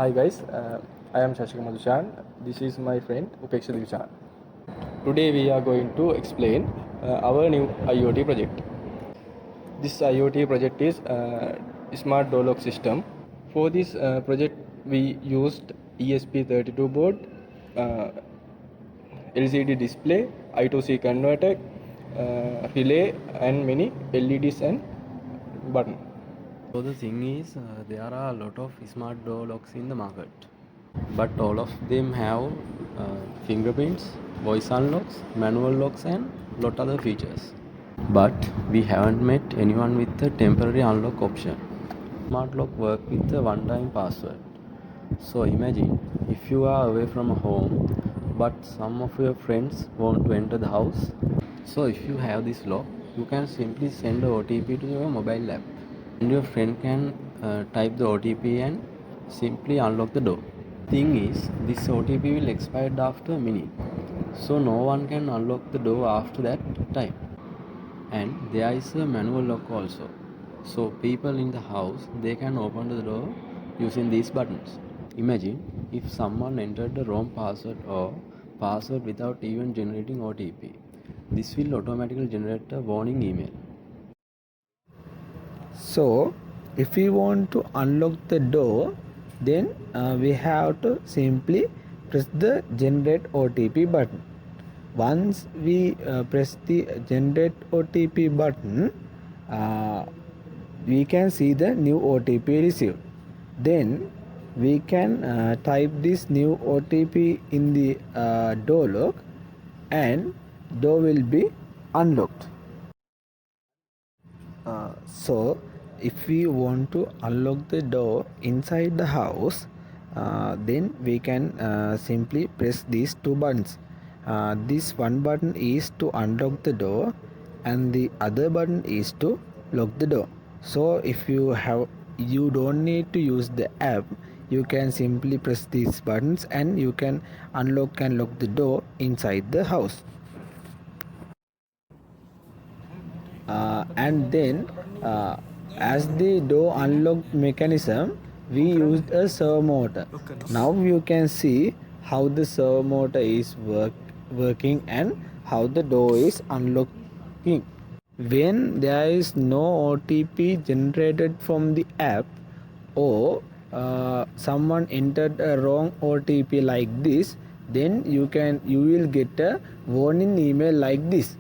Hi guys, I am Shashika Madhuchan. This is my friend Upeksha Divchan. Today we are going to explain our new IoT project. This IoT project is Smart Door Lock System. For this project we used ESP32 board, uh, LCD display, I2C converter, relay and many LEDs and button. So the thing is, there are a lot of smart door locks in the market, but all of them have fingerprints, voice unlocks, manual locks, and lot other features. But we haven't met anyone with the temporary unlock option. Smart lock work with a one-time password. So imagine if you are away from home, but some of your friends want to enter the house. So if you have this lock, you can simply send a OTP to your mobile app, and your friend can type the OTP and simply unlock the door. Thing is, this OTP will expire after a minute, so no one can unlock the door after that time. And there is a manual lock also, so people in the house they can open the door using these buttons. Imagine if someone entered the wrong password or password without even generating OTP. This will automatically generate a warning email. So if we want to unlock the door, then we have to simply press the generate OTP button. Once we press the generate OTP button, uh, we can see the new OTP received. Then we can type this new OTP in the door lock, and door will be unlocked. So if we want to unlock the door inside the house, then we can simply press these two buttons. This one button is to unlock the door and the other button is to lock the door. So if you don't need to use the app, you can simply press these buttons and you can unlock and lock the door inside the house. And then as the door unlock mechanism, we used a servo motor. Now you can see how the servo motor is working and how the door is unlocking. When there is no OTP generated from the app, or someone entered a wrong OTP like this, then you will get a warning email like this.